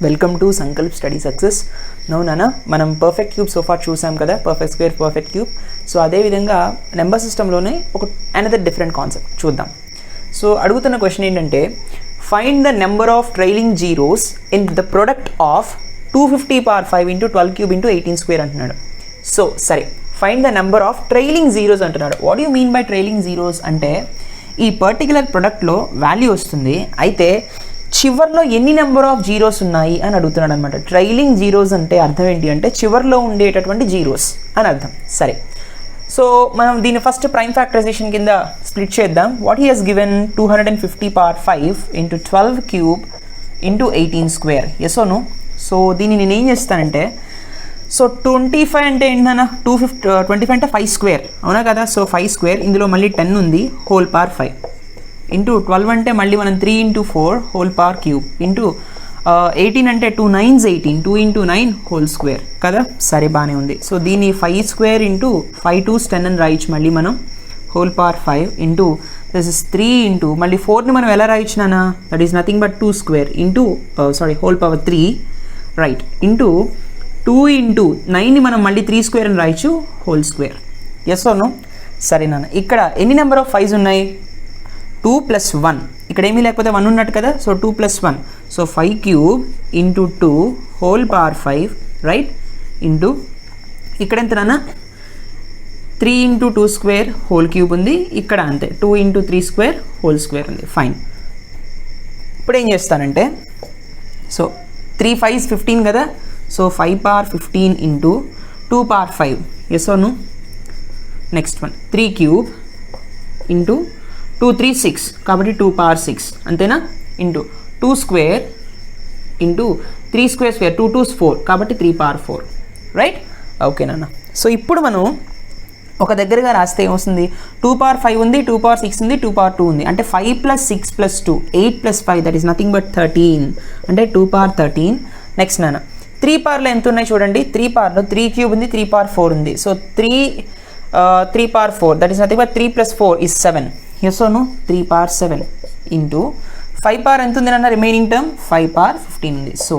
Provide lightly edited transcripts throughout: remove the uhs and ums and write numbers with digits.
Welcome to Sankalp study success. నానా మనం perfect cube so far చూసాం కదా, perfect square, perfect cube. So అదేవిధంగా నెంబర్ సిస్టంలోనే ఒక అనదర్ డిఫరెంట్ కాన్సెప్ట్ చూద్దాం. సో అడుగుతున్న క్వశ్చన్ ఏంటంటే, find the number of trailing zeros in the product of 250 power 5 into 12 cube into 18 square అంటున్నాడు. సో సరే, find the number of trailing zeros అంటున్నాడు. What you mean by trailing zeros అంటే, ఈ particular ప్రొడక్ట్లో value వస్తుంది, అయితే చివర్లో ఎన్ని నెంబర్ ఆఫ్ జీరోస్ ఉన్నాయి అని అడుగుతున్నాడు అనమాట. ట్రైలింగ్ జీరోస్ అంటే అర్థం ఏంటి అంటే చివర్లో ఉండేటటువంటి జీరోస్ అని అర్థం. సరే, సో మనం దీన్ని ఫస్ట్ ప్రైమ్ ఫ్యాక్టరైజేషన్ కింద స్ప్లిట్ చేద్దాం. What he has given 250 power 5 into 12 cube into 18 square. Yes or no? So దీన్ని నేను ఏం చేస్తానంటే, సో 25 అంటే ఏంటన్నా, 25 అంటే 5 స్క్వేర్, అవునా కదా? సో 5 స్క్వేర్, ఇందులో మళ్ళీ 10 ఉంది, హోల్ పవర్ 5 ఇంటూ 12 అంటే మళ్ళీ మనం 3 into 4 whole power cube into 18 అంటే 2 9s 18, 2 ఇంటూ 9 హోల్ స్క్వేర్ కదా. సరే, బాగానే ఉంది. సో దీన్ని 5 స్క్వేర్ ఇంటూ 5 2s 10 అని రాయొచ్చు మళ్ళీ మనం, whole power 5 into this is 3 into మళ్ళీ 4ని మనం ఎలా రాయొచ్చునా, that is nothing but 2 square into whole power 3 right, into 2 into 9ని మనం మళ్ళీ 3 స్క్వేర్ అని రాయొచ్చు, whole square. Yes or no? సరే నాన్న, ఇక్కడ ఎన్ని నెంబర్ ఆఫ్ 5s ఉన్నాయి? 2 + 1, ఇక్కడ ఏమీ లేకపోతే 1 ఉన్నట్టు కదా. So 2 + 1, so 5 cube into 2 whole power 5 right, into ఇక్కడ ఎంత నాన్న, 3 ఇంటూ 2 స్క్వేర్ హోల్ క్యూబ్ ఉంది, ఇక్కడ అంతే 2 ఇంటూ 3 స్క్వేర్ హోల్ స్క్వేర్ ఉంది. ఫైన్. ఇప్పుడు ఏం చేస్తానంటే, సో 3 5s 15 కదా. So 5 power 15 into 2 power 5. Yes or no? Next one 3 cube into 2 3 6 కాబట్టి 2 పవర్ 6 అంతేనా, into 2 square into 3 square square 2 2s 4 కాబట్టి 3 పవర్ 4 రైట్. ఓకే నాన్న. సో ఇప్పుడు మనం ఒక దగ్గరగా రాస్తే ఏమొస్తుంది, 2 పవర్ 5 ఉంది, 2 పవర్ 6 ఉంది, 2 పవర్ 2 ఉంది, అంటే 5 + 6 + 2 8 + 5 దట్ ఈస్ నథింగ్ బట్ 13, అంటే 2 పవర్ 13. నెక్స్ట్ నాన్న 3 పవర్లో ఎంత ఉన్నాయి చూడండి, 3 పవర్లో 3 క్యూబ్ ఉంది, 3 పవర్ 4 ఉంది. So 3 power 4 that is nothing but 3 + 4 is 7. Yes or no? 3 power 7 into 5 power ఎంత ఉంది అన్న, రిమైనింగ్ టర్మ్ 5 పవర్ 15 ఉంది. సో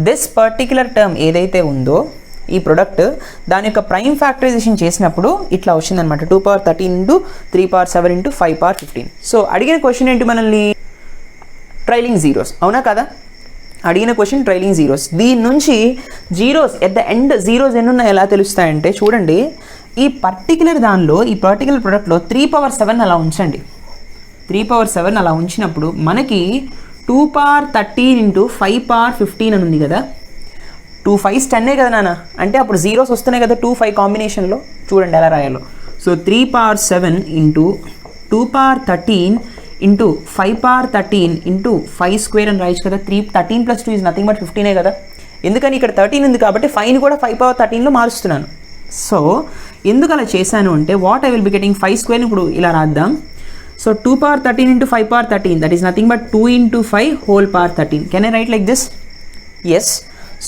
దిస్ పర్టిక్యులర్ టర్మ్ ఏదైతే ఉందో ఈ ప్రొడక్ట్, దాని యొక్క ప్రైమ్ ఫ్యాక్టరైజేషన్ చేసినప్పుడు ఇట్లా వచ్చిందనమాట, 2 power 13 into 3 power 7 into 5 power 15. So అడిగిన క్వశ్చన్ ఏంటి మనల్ని, ట్రైలింగ్ జీరోస్, అవునా కదా? అడిగిన క్వశ్చన్ ట్రైలింగ్ జీరోస్. దీని నుంచి zeros at the end zeros ఎన్ని ఉన్నాయి ఎలా తెలుస్తాయంటే, చూడండి ఈ పర్టికులర్ దానిలో, ఈ పర్టికులర్ ప్రొడక్ట్లో 3 పవర్ 7 అలా ఉంచండి. 3 పవర్ 7 అలా ఉంచినప్పుడు మనకి 2 పవర్ 13 ఇంటూ 5 పవర్ 15 అని ఉంది కదా. 2 5s 10 కదా నాన్న, అంటే అప్పుడు జీరోస్ వస్తున్నాయి కదా 2 5 కాంబినేషన్లో. చూడండి ఎలా రాయాలో. So 3 power 7 into 2 power 13 into 5 power 13 into 5 square అని రాయొచ్చు కదా. 13 + 2 ఈజ్ నథింగ్ బట్ 15 కదా. ఎందుకని ఇక్కడ 13 ఉంది కాబట్టి 5ని కూడా 5 పవర్ 13లో మారుస్తున్నాను. సో ఎందుకు అలా చేశాను అంటే, what I will be getting 5 స్క్వేర్ని ఇప్పుడు ఇలా రాద్దాం. So 2 power 13 into 5 power 13 that is nothing but 2 into 5 whole power 13. Can I write like this? Yes.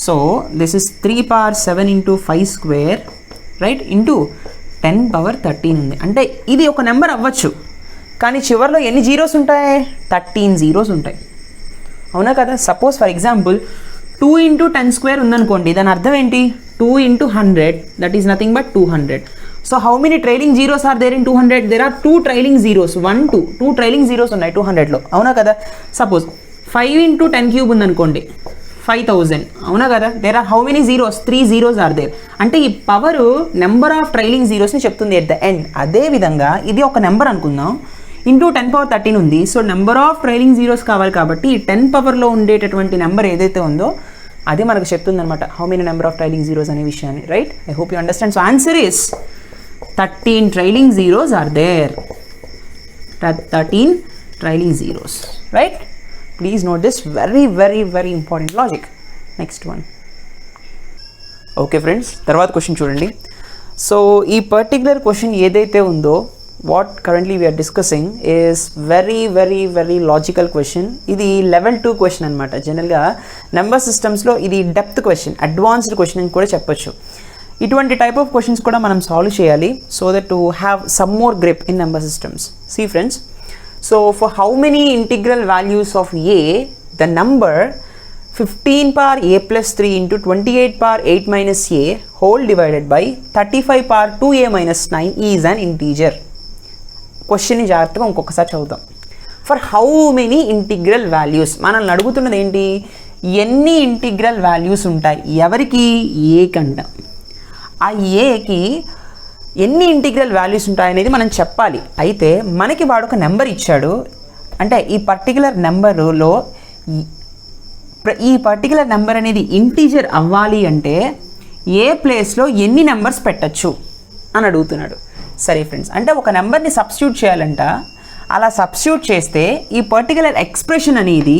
So this is 3 power 7 into 5 square right, into 10 power 13 ఉంది. అంటే ఇది ఒక number అవ్వచ్చు, కానీ చివరిలో ఎన్ని జీరోస్ ఉంటాయి? 13 జీరోస్ ఉంటాయి, అవునా కదా? Suppose for example 2 into 10 square ఉందనుకోండి, దాని అర్థం ఏంటి, 2 into 100 that is nothing but 200. So how many trailing zeros are there in 200? There are 2 trailing zeros, 1 2 2 trailing zeros ఉన్నాయి 200లో, అవునా కదా? సపోజ్ 5 ఇంటూ 10 క్యూబ్ ఉందనుకోండి, 5000, అవునా కదా? There are how many zeros? 3 zeros are there. అంటే ఈ పవర్ నెంబర్ ఆఫ్ ట్రైలింగ్ జీరోస్ని చెప్తుంది ఎట్ ద ఎండ్. అదేవిధంగా ఇది ఒక నెంబర్ అనుకుందాం, ఇంటూ 10 పవర్ 13 ఉంది. So number of trailing zeros కావాలి కాబట్టి ఈ 10 పవర్లో ఉండేటటువంటి నెంబర్ ఏదైతే ఉందో అది మనకు చెప్తుంది అనమాట, how many number of trailing zeros అనే విషయాన్ని. Right, I hope you understand. So answer is 13 trailing zeros are there. 13 trailing zeros right. Please note this, very very very important logic. Next one. Okay friends, తర్వాత question చూడండి. So ఈ particular question ఏదైతే ఉందో, what currently we are discussing is very very very logical question. ఇది level 2 question అనమాట. జనరల్గా number సిస్టమ్స్లో ఇది డెప్త్ క్వశ్చన్, అడ్వాన్స్డ్ క్వశ్చన్ అని కూడా చెప్పొచ్చు. ఇటువంటి టైప్ ఆఫ్ క్వశ్చన్స్ కూడా మనం సాల్వ్ చేయాలి, so that to have some more grip in number systems. See friends, so for how many integral values of a the number 15 power a plus 3 into 28 power 8 minus a whole divided by 35 power 2a minus 9 is an integer. క్వశ్చన్ని జాగ్రత్తగా ఇంకొకసారి చదువుతాం. For how many integral values, మనల్ని అడుగుతున్నది ఏంటి, ఎన్ని integral values ఉంటాయి ఎవరికి, ఏ కంట. ఆ ఏకి ఎన్ని ఇంటిగ్రల్ వాల్యూస్ ఉంటాయి అనేది మనం చెప్పాలి. అయితే మనకి వాడు ఒక నెంబర్ ఇచ్చాడు, అంటే ఈ పర్టికులర్ నెంబర్లో ఈ పర్టికులర్ నెంబర్ అనేది ఇంటీజర్ అవ్వాలి అంటే ఏ ప్లేస్లో ఎన్ని నెంబర్స్ పెట్టచ్చు అని అడుగుతున్నాడు. సరే ఫ్రెండ్స్, అంటే ఒక నెంబర్ని సబ్స్టిట్యూట్ చేయాలంట. అలా సబ్స్టిట్యూట్ చేస్తే ఈ పర్టికులర్ ఎక్స్ప్రెషన్ అనేది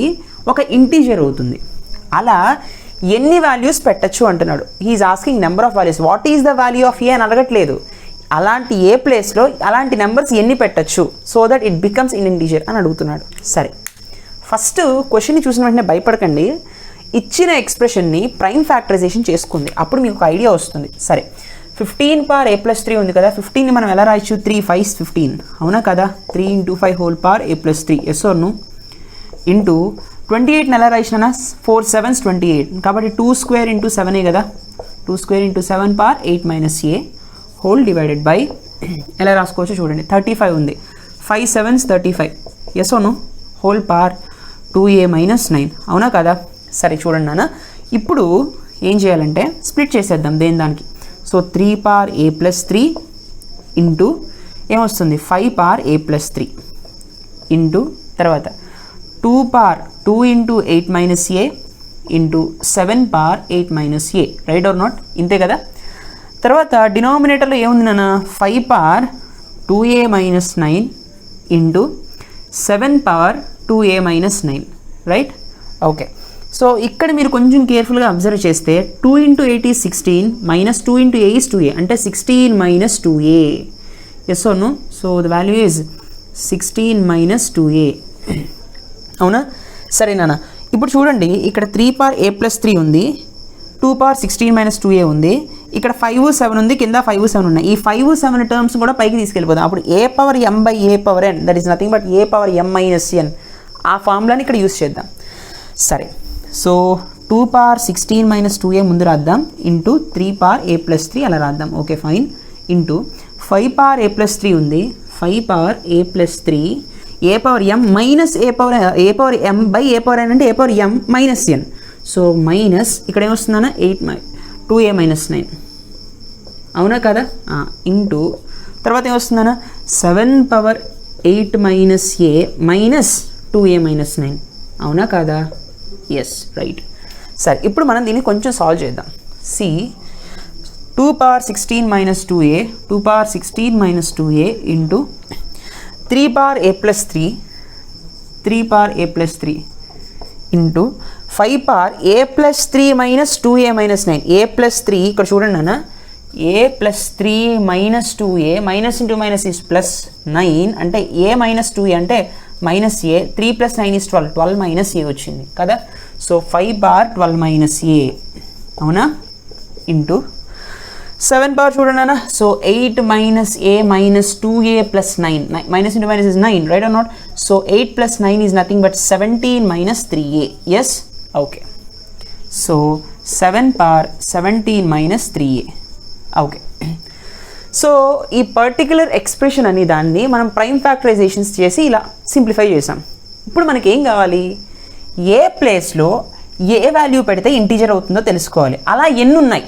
ఒక ఇంటీజర్ అవుతుంది. అలా ఎన్ని వాల్యూస్ పెట్టచ్చు అంటున్నాడు. He is asking number of values. What is the value of a అని అడగట్లేదు. అలాంటి ఏ ప్లేస్లో అలాంటి నెంబర్స్ ఎన్ని పెట్టచ్చు so that it becomes an integer అని అడుగుతున్నాడు. సరే, ఫస్ట్ క్వశ్చన్ని చూసిన వెంటనే భయపడకండి. ఇచ్చిన ఎక్స్ప్రెషన్ని ప్రైమ్ ఫ్యాక్టరైజేషన్ చేసుకుంది, అప్పుడు మీకు ఒక ఐడియా వస్తుంది. సరే, 15 power a plus 3 ఉంది కదా, 15ని మనం ఎలా రాయొచ్చు, 3 5 15, అవునా కదా. 3 into 5 whole power a plus 3, yes or no, into 28ని ఎలా రాయించినా 4 7s 28, కాబట్టి 2 square into 7 కదా, 2 square into 7 power 8 minus a whole divided by ఎలా రాసుకోవచ్చు చూడండి, 35 ఉంది, 5 7s 35, yes or no, whole power 2a minus 9, అవునా కదా. సరే చూడండి నాన్న, ఇప్పుడు ఏం చేయాలంటే స్ప్లిట్ చేసేద్దాం దేని దానికి. So 3 power a plus 3 into ఏమొస్తుంది 5 power a plus 3 ఇంటూ తర్వాత 2 power 2 into 8 minus a into 7 power 8 minus a, right are not, ఇంతే కదా. తర్వాత డినామినేటర్లో ఏముంది నాన్న, 5 power 2a minus 9 into 7 power 2a minus 9, right. Okay, so ఇక్కడ మీరు కొంచెం కేర్ఫుల్గా అబ్జర్వ్ చేస్తే 2 into 8 is 16 minus 2 into a is 2a, అంటే 16 minus 2a, yes or no. So the value is 16 minus 2a, అవునా. సరే నాన్న, ఇప్పుడు చూడండి ఇక్కడ 3 power a plus 3 ఉంది, 2 power 16 minus 2a ఉంది, ఇక్కడ 5 7 ఉంది, కింద 5 7 ఉన్నాయి. ఈ 5 7 టర్మ్స్ కూడా పైకి తీసుకెళ్ళిపోదాం. అప్పుడు a power m by a power n, that is nothing but a power m minus n, ఆ ఫార్ములాని ఇక్కడ యూస్ చేద్దాం. సరే, సో 2 power 16 minus 2a ముందు రాద్దాం, ఇంటూ 3 power a plus 3 అలా రాద్దాం. Okay fine, into 5 power a plus 3 ఉంది, 5 power a plus 3 a power m minus a power m by a power n అంటే a power m minus n. So minus ఇక్కడ ఏమొస్తుందన్నా 2a minus 9, అవునా కదా, into తర్వాత ఏమొస్తుందన్నా 7 power 8 minus a minus 2a minus 9, అవునా కదా, yes right. సరే, ఇప్పుడు మనం దీన్ని కొంచెం సాల్వ్ చేద్దాం. See 2 power 16 minus 2a, 2 power 16 minus 2a into 3 power a plus 3, 3 power a plus 3 into 5 power a plus 3 minus 2a minus 9, a plus 3 ఇక్కడ చూడండి అన్న, a plus 3 minus 2a, minus into minus is plus 9, అంటే a minus 2a అంటే minus a, 3 plus 9 is 12, 12 minus a వచ్చింది కదా. So 5 power 12 minus a, అవునా, into 7 power చూడండి అన్న, so 8 minus a minus 2a plus 9, minus into minus is 9, right or not. So 8 plus 9 is nothing but 17 minus 3a, yes, okay. So 7 power 17 minus 3a, okay. So ఈ particular expression అనే దాన్ని మనం prime ఫ్యాక్టరైజేషన్స్ చేసి ఇలా simplify చేసాం. ఇప్పుడు మనకి ఏం కావాలి, ఏ ప్లేస్లో ఏ వాల్యూ పెడితే ఇంటీజర్ అవుతుందో తెలుసుకోవాలి. అలా ఎన్ని ఉన్నాయి,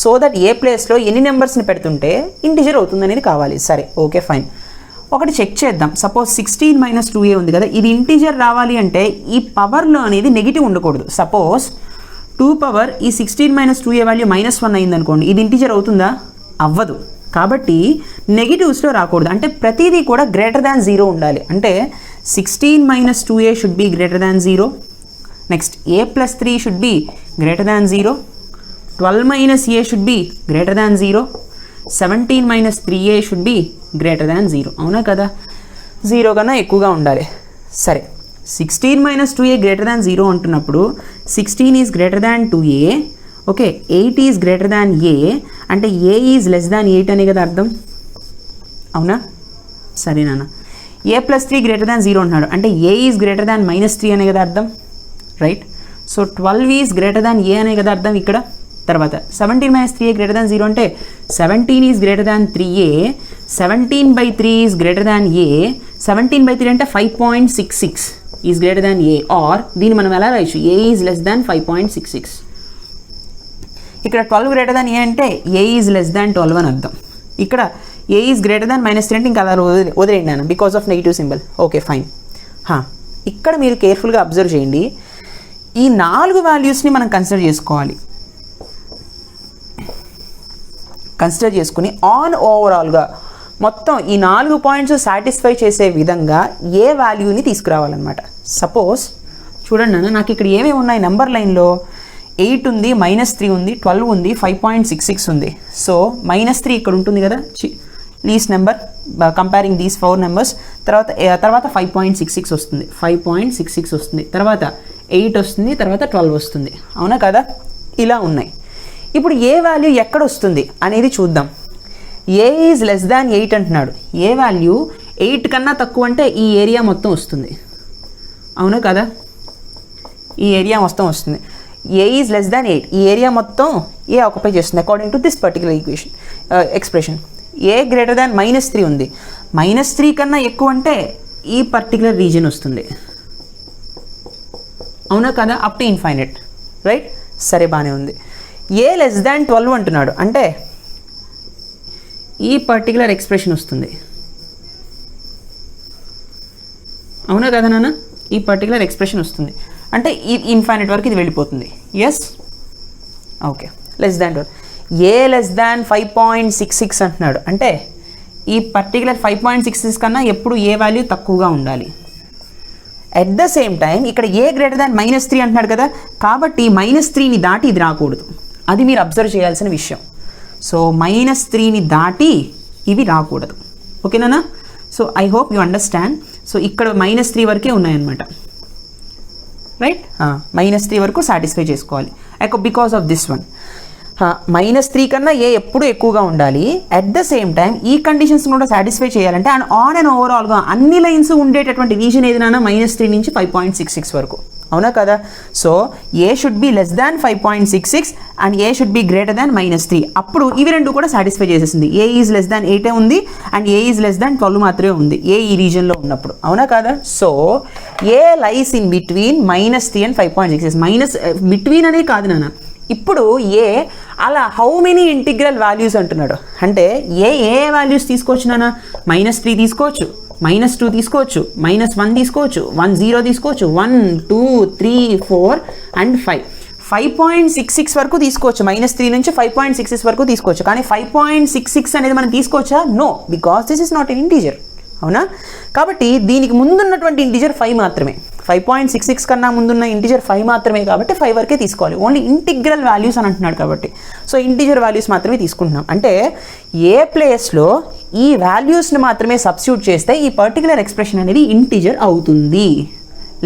సో దట్ ఏ ప్లేస్లో ఎన్ని నెంబర్స్ని పెడుతుంటే ఇంటీజర్ అవుతుంది అనేది కావాలి. సరే ఓకే ఫైన్, ఒకటి చెక్ చేద్దాం. సపోజ్ 16 minus 2a ఉంది కదా, ఇది ఇంటీజర్ రావాలి అంటే ఈ పవర్లో అనేది నెగిటివ్ ఉండకూడదు. సపోజ్ 2 పవర్ ఈ 16 minus 2a వాల్యూ -1 అయింది అనుకోండి, ఇది ఇంటీజర్ అవుతుందా, అవ్వదు. కాబట్టి నెగిటివ్స్లో రాకూడదు, అంటే ప్రతిదీ కూడా గ్రేటర్ దాన్ 0 ఉండాలి. అంటే 16 minus 2a should be greater than 0, next a plus 3 should be greater than 0, 12 minus a should be greater than 0, 17 minus 3a should be greater than 0, అవునా కదా, 0 కన్నా ఎక్కువగా ఉండాలి. సరే 16 minus 2a గ్రేటర్ దాన్ 0 అంటున్నప్పుడు 16 is greater than 2a, okay, 8 is greater than a, అంటే a is less than 8 అనే కదా అర్థం, అవునా. సరే నాన్న, a plus 3 గ్రేటర్ దాన్ 0 అంటున్నాడు, అంటే a ఈజ్ గ్రేటర్ దాన్ -3 అనే కదా అర్థం, right. So 12 is greater than a అనే కదా అర్థం ఇక్కడ. తర్వాత 17 - 3a గ్రేటర్ దాన్ 0 అంటే 17 is greater than 3a, 17/3 is greater than a, 17/3 అంటే 5.66 is greater than a. Or దీన్ని మనం ఎలా రాయొచ్చు, ఏ ఈజ్ లెస్ దాన్ 5.66. ఇక్కడ 12 గ్రేటర్ దాన్ ఏ అంటే ఏ ఈజ్ లెస్ దాన్ 12 అని అర్థం. ఇక్కడ ఏ ఈజ్ గ్రేటర్ దాన్ -3 అంటే ఇంకా అలా వదిలేండి అన్న, because of negative symbol. Okay fine. ఇక్కడ మీరు కేర్ఫుల్గా అబ్జర్వ్ చేయండి, ఈ 4 వాల్యూస్ని మనం కన్సిడర్ చేసుకోవాలి. కన్సిడర్ చేసుకుని ఆన్ ఓవరాల్గా మొత్తం ఈ 4 పాయింట్స్ సాటిస్ఫై చేసే విధంగా ఏ వాల్యూని తీసుకురావాలన్నమాట. సపోజ్ చూడండి అన్న, నాకు ఇక్కడ ఏమేమి ఉన్నాయి నెంబర్ లైన్లో, 8 ఉంది, -3 ఉంది, 12 ఉంది, 5.66 ఉంది. సో -3 ఇక్కడ ఉంటుంది కదా, least number comparing these 4 numbers. తర్వాత 5.66 వస్తుంది, 5.66 వస్తుంది, తర్వాత 8 వస్తుంది, తర్వాత 12 వస్తుంది. అవునా కదా, ఇలా ఉన్నాయి. ఇప్పుడు ఏ వాల్యూ ఎక్కడ వస్తుంది అనేది చూద్దాం. ఏ ఈజ్ లెస్ దాన్ 8 అంటున్నాడు. ఏ వాల్యూ 8 కన్నా తక్కువ అంటే ఈ ఏరియా మొత్తం వస్తుంది. అవునా కదా, ఈ ఏరియా మొత్తం వస్తుంది. ఏ ఈజ్ లెస్ దాన్ 8, ఈ ఏరియా మొత్తం ఏ ఆక్యుపై చేస్తుంది according to this particular equation expression. A greater than -3 ఉంది, -3 కన్నా ఎక్కువ అంటే ఈ పర్టికులర్ రీజన్ వస్తుంది. అవునా కదా, అప్ టు ఇన్ఫైనైట్, రైట్? సరే, బాగానే ఉంది. ఏ లెస్ దాన్ 12 అంటున్నాడు అంటే ఈ పర్టికులర్ ఎక్స్ప్రెషన్ వస్తుంది. అవునా కదా నాన్న, ఈ పర్టికులర్ ఎక్స్ప్రెషన్ వస్తుంది అంటే ఈ ఇన్ఫైనైట్ వరకు ఇది వెళ్ళిపోతుంది. Yes, okay. Less than 12. A less than 5.66 అంటున్నాడు అంటే ఈ పర్టికులర్ 5.66 కన్నా ఎప్పుడు ఏ వాల్యూ తక్కువగా ఉండాలి. అట్ ద సేమ్ టైం ఇక్కడ ఏ గ్రేటర్ దాన్ -3 అంటున్నాడు కదా, కాబట్టి -3ని దాటి ఇది రాకూడదు. అది మీరు అబ్జర్వ్ చేయాల్సిన విషయం. సో -3ని దాటి ఇవి రాకూడదు. ఓకేనా? So I hope you understand. So ఇక్కడ -3 వరకే ఉన్నాయన్నమాట, రైట్? -3 వరకు సాటిస్ఫై చేసుకోవాలి బికాస్ ఆఫ్ దిస్ వన్. -3 కన్నా ఏ ఎప్పుడు ఎక్కువగా ఉండాలి. అట్ ద సేమ్ టైం ఈ కండిషన్స్ కూడా సాటిస్ఫై చేయాలంటే అండ్ ఆన్ అండ్ ఓవరాల్గా అన్ని లైన్స్ ఉండేటటువంటి రీజన్ ఏదైనా -3 నుంచి 5.66 వరకు. అవునా కదా? So A should be less than 5.66 and A should be greater than -3. అప్పుడు ఇవి రెండు కూడా సాటిస్ఫై చేసేసింది. ఏ ఈజ్ లెస్ దాన్ 8 ఉంది and A is less than 12 మాత్రమే ఉంది ఏ ఈ రీజన్లో ఉన్నప్పుడు. అవునా కదా? So A lies in between -3 and 5.66. Between అనే కాదు నాన్న, ఇప్పుడు ఏ అలా హౌ మెనీ ఇంటిగ్రల్ వాల్యూస్ అంటున్నాడు అంటే ఏ వాల్యూస్ తీసుకోవచ్చు నాన్న? -3 తీసుకోవచ్చు, -2 తీసుకోవచ్చు, -1 తీసుకోవచ్చు, 1 0 తీసుకోవచ్చు, 1 2 3 4 అండ్ 5. 5.66 వరకు తీసుకోవచ్చు. -3 నుంచి 5.66 వరకు తీసుకోవచ్చు. కానీ 5.66 అనేది మనం తీసుకోవచ్చా? No, because this is not an integer. అవునా? కాబట్టి దీనికి ముందున్నటువంటి ఇంటీజర్ 5 మాత్రమే. 5.66 కన్నా ముందున్న ఇంటీజర్ 5 మాత్రమే కాబట్టి 5 వరకే తీసుకోవాలి. ఓన్లీ ఇంటిగ్రల్ వాల్యూస్ అని అంటున్నాడు కాబట్టి సో ఇంటీజర్ వాల్యూస్ మాత్రమే తీసుకుంటున్నాం. అంటే ఏ ప్లేస్లో ఈ వాల్యూస్ని మాత్రమే సబ్స్టిట్యూట్ చేస్తే ఈ పర్టికులర్ ఎక్స్ప్రెషన్ అనేది ఇంటీజర్ అవుతుంది,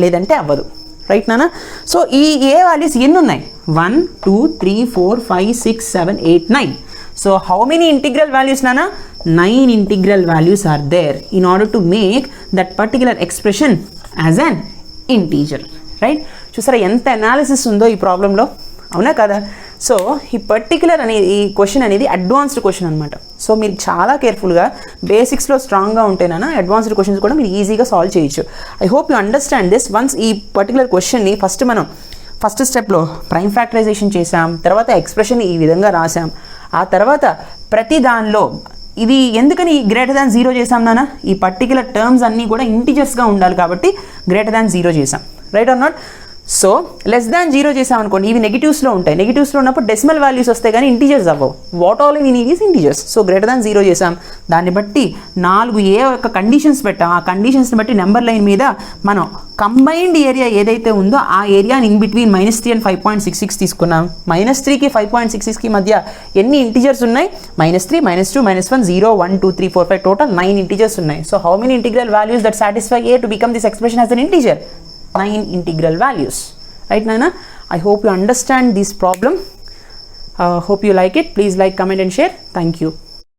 లేదంటే అవ్వదు. రైట్ నానా? సో ఈ ఏ వాల్యూస్ ఎన్ని ఉన్నాయి? 1 2 3 4 5 6 7 8 9. So how many integral values nana? 9 integral values are there in order to make that particular expression as an integer, right? చూసారా ఎంత అనాలిసిస్ ఉందో ఈ ప్రాబ్లంలో. అవునా కదా? సో ఈ పర్టికులర్ అనేది ఈ క్వశ్చన్ అనేది అడ్వాన్స్డ్ క్వశ్చన్ అనమాట. సో మీరు చాలా కేర్ఫుల్గా బేసిక్స్లో స్ట్రాంగ్గా ఉంటేనా అడ్వాన్స్డ్ క్వశ్చన్స్ కూడా మీరు ఈజీగా సాల్వ్ చేయొచ్చు. I hope you understand this. Once ఈ పర్టికులర్ క్వశ్చన్ని ఫస్ట్ స్టెప్లో ప్రైమ్ ఫ్యాక్టరైజేషన్ చేసాం, తర్వాత ఎక్స్ప్రెషన్ ఈ విధంగా రాసాం, ఆ తర్వాత ప్రతి దానిలో ఇది ఎందుకని గ్రేటర్ దాన్ 0 చేసాం నాన్న? ఈ పర్టికులర్ టర్మ్స్ అన్నీ కూడా ఇంటీజర్స్గా ఉండాలి కాబట్టి గ్రేటర్ దాన్ 0 చేసాం. Right are not? So less than 0 చేసాం అనుకోండి, ఇవి నెగిటివ్స్లో ఉంటాయి. నెగిటివ్స్లో ఉన్నప్పుడు డెసిమల్ వాల్యూస్ వస్తాయి కానీ ఇంటీజర్స్ అవ్వవు. What all in is integers. So greater than 0 చేసాం. దాన్ని బట్టి 4 ఏ యొక్క కండిషన్స్ పెట్టాం. ఆ కండిషన్స్ని బట్టి నెంబర్ లైన్ మీద మనం కంబైన్డ్ ఏరియా ఏదైతే ఉందో ఆ ఏరియాని ఇన్ బిట్వీన్ -3 అండ్ 5.66 తీసుకున్నాం. -3కి 5.66కి మధ్య ఎన్ని ఇంటీజర్స్ ఉన్నాయి? -3 -2 -1 0 1 2 3 4 5 టోటల్ 9 ఇంటీజర్స్ ఉన్నాయి. So how many integral values that satisfy A to become this expression as an integer? 9 integral values. Right Nana? I hope you understand this problem. Hope you like it. Please like, comment and share. Thank you.